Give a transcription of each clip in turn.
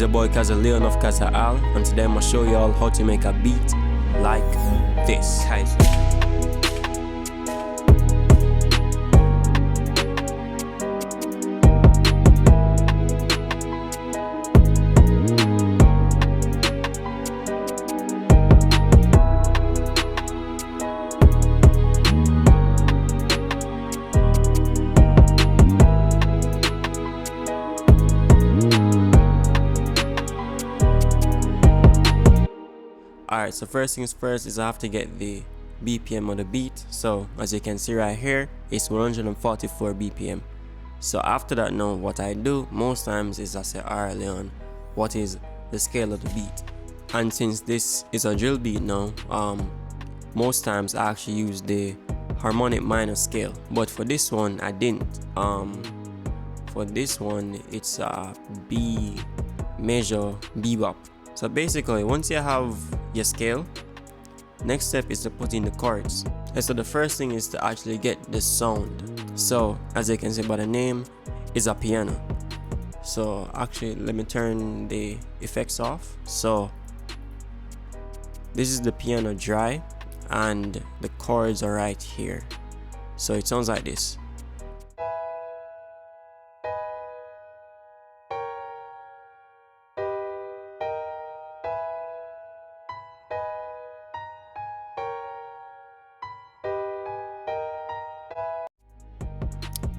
your boy Keizer Leon of Keizer Al, and today I'm gonna show y'all how to make a beat like this. Keizer. Alright, so first things first is I have to get the BPM of the beat. So as you can see right here, it's 144 BPM. So after that, now what I do most times is I say, alright Leon, what is the scale of the beat? And since this is a drill beat now, most times I actually use the harmonic minor scale, but for this one I didn't. For this one it's a B major bebop. So basically, once you have your scale, next step is to put in the chords. And so the first thing is to actually get the sound. So as you can see by the name, is a piano. So actually, let me turn the effects off. So this is the piano dry, and the chords are right here. So it sounds like this.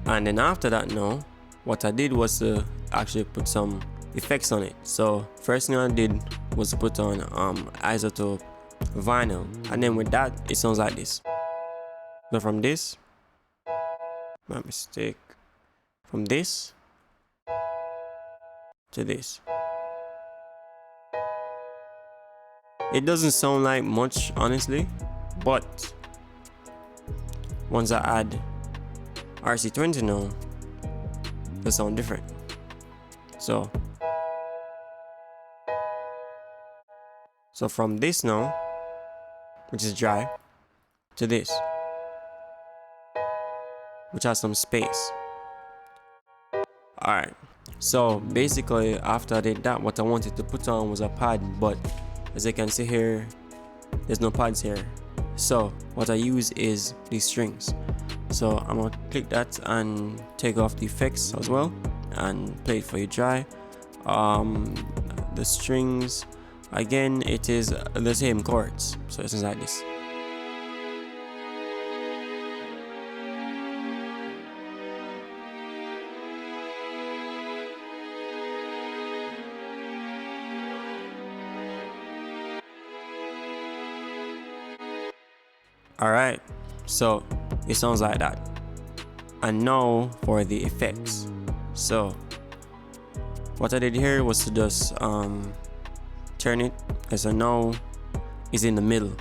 And then after that, now what I did was to actually put some effects on it. So first thing I did was put on isotope vinyl, and then with that it sounds like this. So from this, my mistake, from this to this, it doesn't sound like much honestly, but once I add RC20 now, they sound different. So from this now, which is dry, to this, which has some space. Alright, so basically after I did that, what I wanted to put on was a pad, but as you can see here, there's no pads here. So what I use is these strings. So I'm gonna click that and take off the effects as well and play it for you dry. The strings, again, it is the same chords, so it's like this. Alright, so it sounds like that. And now for the effects. So what I did here was to just turn it, as I know is in the middle,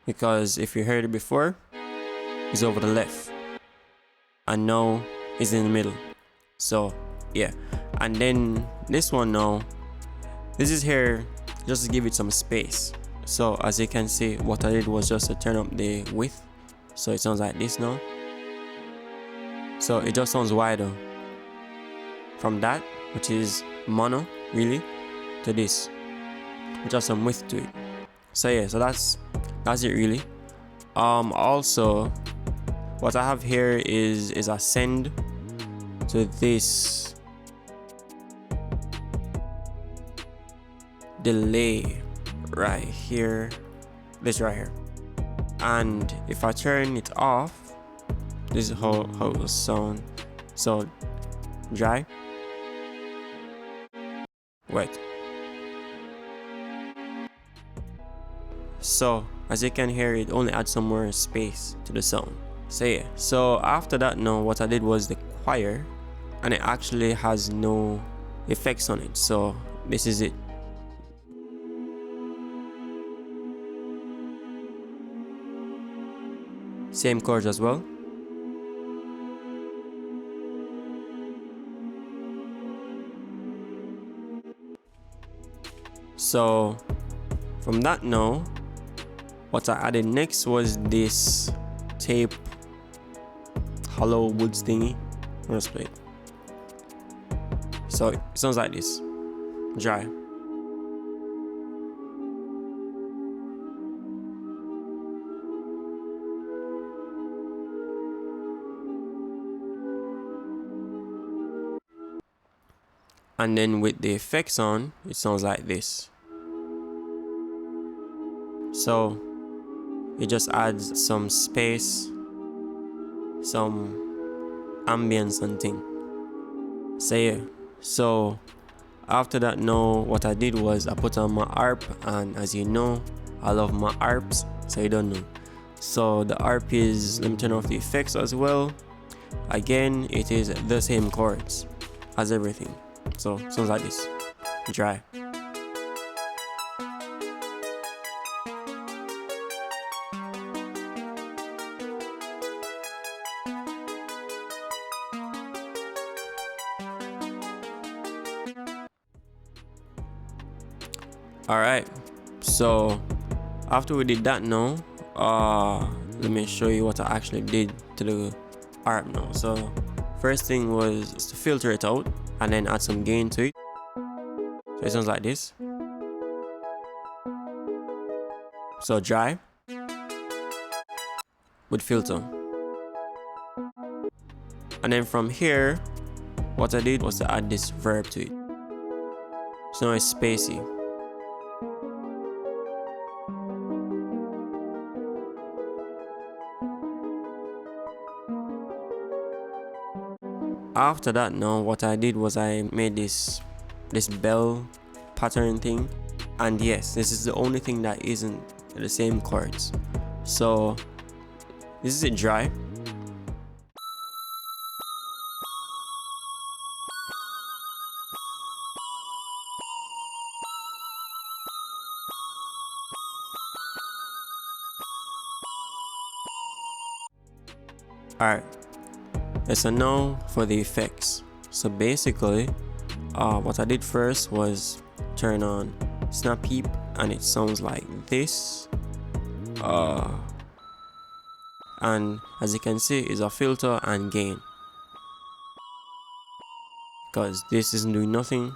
because if you heard it before, it's over the left, and now it's in the middle. So yeah, and then this one now, this is here just to give it some space. So as you can see, what I did was just to turn up the width, so it sounds like this now. So it just sounds wider from that, which is mono really, to this, which has some width to it. So yeah, so that's it really. Also what I have here is a send to this delay right here, this right here, and if I turn it off, this is how it will sound. So dry, wet. So as you can hear, it only adds some more space to the sound. So yeah, so after that, now what I did was the choir, and it actually has no effects on it. So this is it. Same chords as well. So from that now, what I added next was this tape hollow woods thingy. Let's play it. So it sounds like this. Dry. And then with the effects on, it sounds like this. So it just adds some space, some ambience and thing. So yeah, so after that, now what I did was I put on my harp, and as you know, I love my harps, so you don't know. So the harp is, let me turn off the effects as well. Again, it is the same chords as everything. So sounds like this. Dry. Alright, so after we did that now, let me show you what I actually did to the harp now. So first thing was to filter it out and then add some gain to it. So it sounds like this. So dry with filter. And then from here, what I did was to add this verb to it. So now it's spacey. After that, now what I did was I made this bell pattern thing, and yes, this is the only thing that isn't the same chords. So this is it dry. Alright, so now for the effects. So basically, what I did first was turn on snap peep, and it sounds like this. And as you can see, is a filter and gain, because this isn't doing nothing.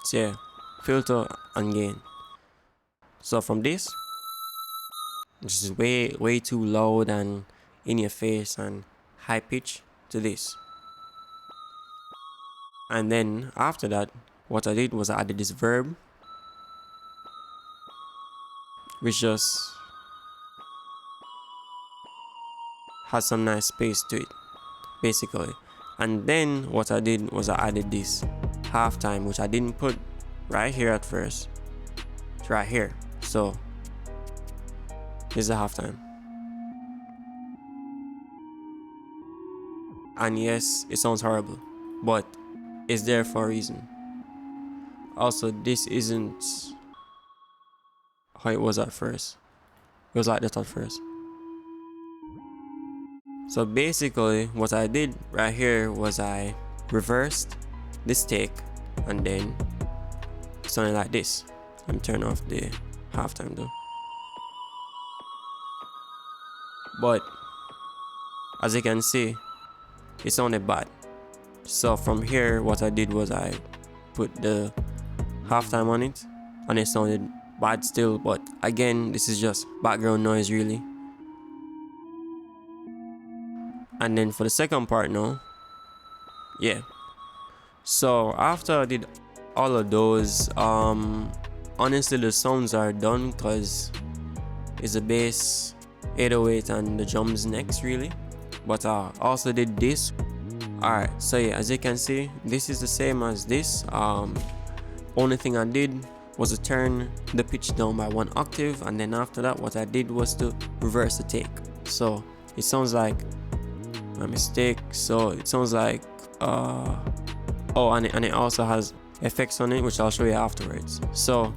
So yeah, filter and gain. So from this is way too loud and in your face and high pitch, to this. And then after that, what I did was I added this verb, which just has some nice space to it, basically. And then what I did was I added this halftime, which I didn't put right here at first. It's right here. So this is a halftime. And yes, it sounds horrible, but it's there for a reason. Also, this isn't how it was at first. It was like that at first. So basically, what I did right here was I reversed this take, and then something like this. Let me turn off the halftime though. But as you can see, it sounded bad. So from here, what I did was I put the halftime on it, and it sounded bad still. But again, this is just background noise really. And then for the second part now, yeah. So after I did all of those, honestly the sounds are done, because it's the bass, 808, and the drums next really. But I also did this. Alright, so yeah, as you can see, this is the same as this. Only thing I did was to turn the pitch down by 1 octave, and then after that what I did was to reverse the take. So it sounds like a mistake. So it sounds like oh, and it also has effects on it, which I'll show you afterwards. So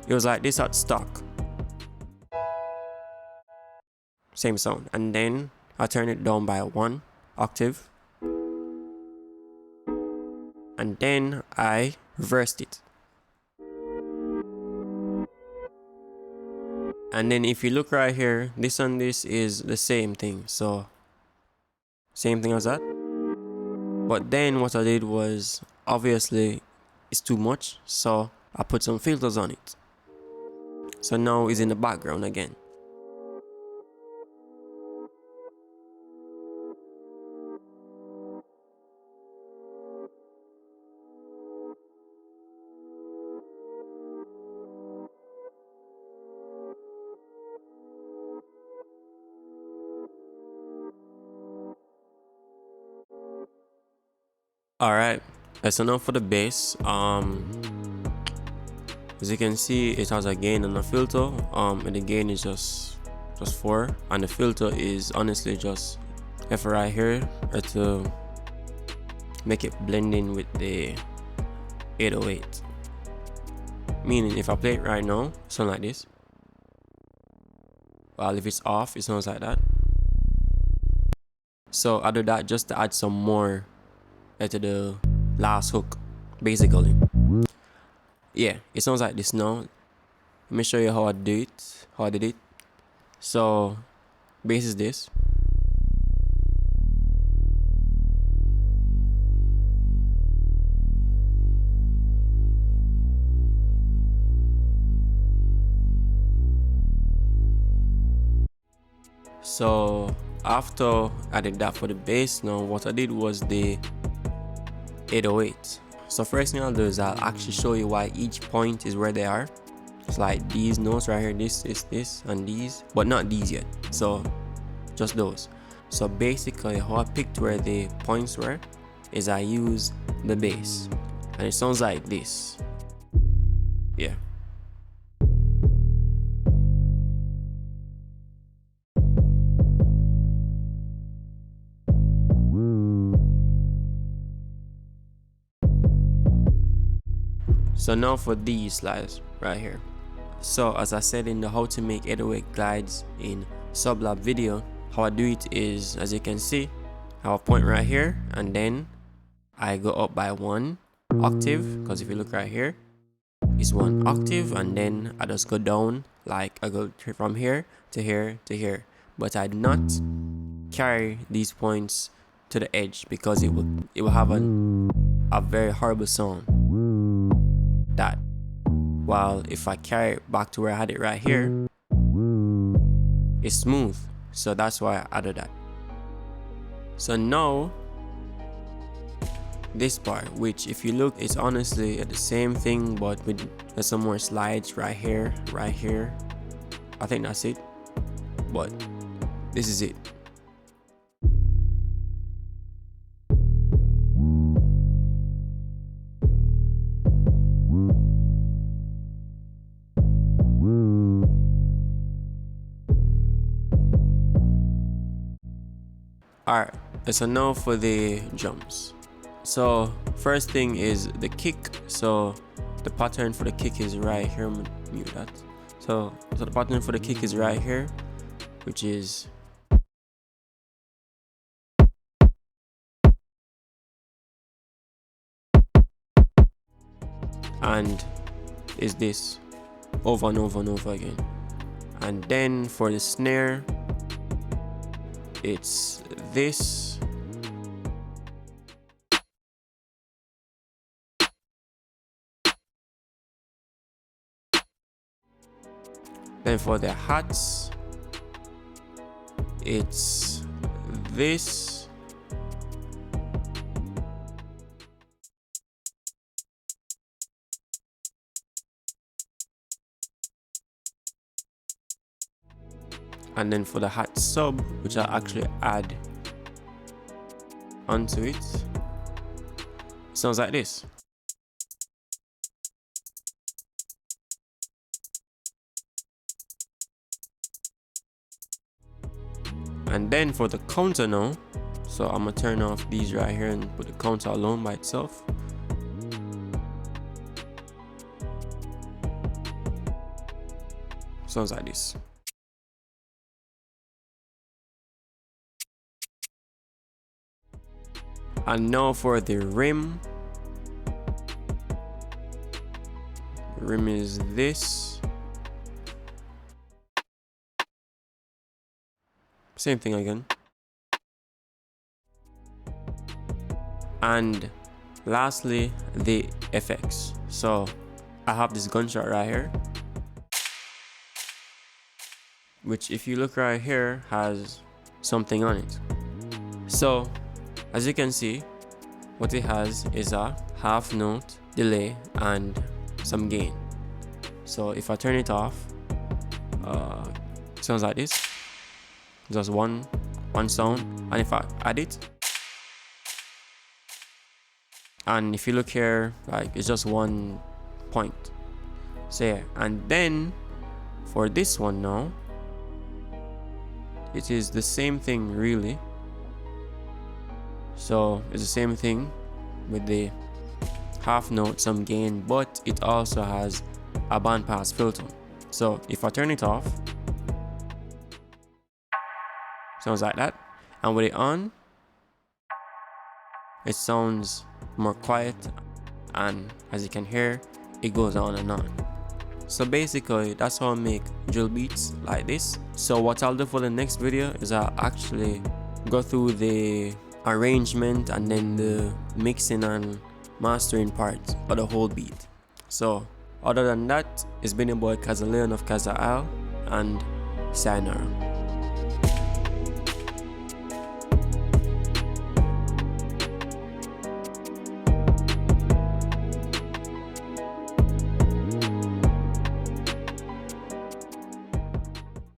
it was like this at stock, same sound, and then I turn it down by 1 octave, and then I reversed it. And then if you look right here, this and this is the same thing, so same thing as that. But then what I did was obviously it's too much, so I put some filters on it. So now it's in the background again. Alright, that's enough for the bass. As you can see, it has a gain and a filter. And the gain is just 4, and the filter is honestly just F right here to make it blend in with the 808. Meaning, if I play it right now, it sounds like this. While if it's off, it sounds like that. So I do that just to add some more to the last hook, basically. Yeah, it sounds like this now. Let me show you how I do it, how I did it. So bass is this. So after I did that for the bass, now what I did was the 808. So first thing I'll do is I'll actually show you why each point is where they are. It's like these notes right here, this, and these, but not these yet. So just those. So basically how I picked where the points were is I use the bass, and it sounds like this. Yeah. So now for these slides right here. So as I said in the how to make 808 glides in Sublab video, how I do it is, as you can see, I have a point right here, and then I go up by 1 octave, because if you look right here, it's 1 octave, and then I just go down, like I go from here to here to here. But I do not carry these points to the edge, because it will have a very horrible sound. That while if I carry it back to where I had it right here, it's smooth. So that's why I added that. So now this part, which if you look, it's honestly the same thing, but with some more slides right here. I think that's it, but this is it. Alright, so now for the drums. So first thing is the kick. So the pattern for the kick is right here. I'm gonna mute that. So the pattern for the kick is right here, which is and is this over and over and over again. And then for the snare, it's this. Then for the hats, it's this. And then for the hat sub, which I actually add onto it, sounds like this. And then for the counter now, so I'm gonna turn off these right here and put the counter alone by itself. Sounds like this. And now for the rim. The rim is this. Same thing again. And lastly, the effects. So I have this gunshot right here, which if you look right here has something on it. So as you can see, what it has is a half note delay and some gain. So if I turn it off, it sounds like this, just one sound. And if I add it, and if you look here, like it's just 1 point. So yeah, and then for this one now, it is the same thing really. So it's the same thing with the half note, some gain, but it also has a bandpass filter. So if I turn it off, sounds like that, and with it on, it sounds more quiet, and as you can hear, it goes on and on. So basically that's how I make drill beats like this. So what I'll do for the next video is I'll actually go through the arrangement and then the mixing and mastering part of the whole beat. So other than that, it's been your boy Keizer of Keizer, and sayonara.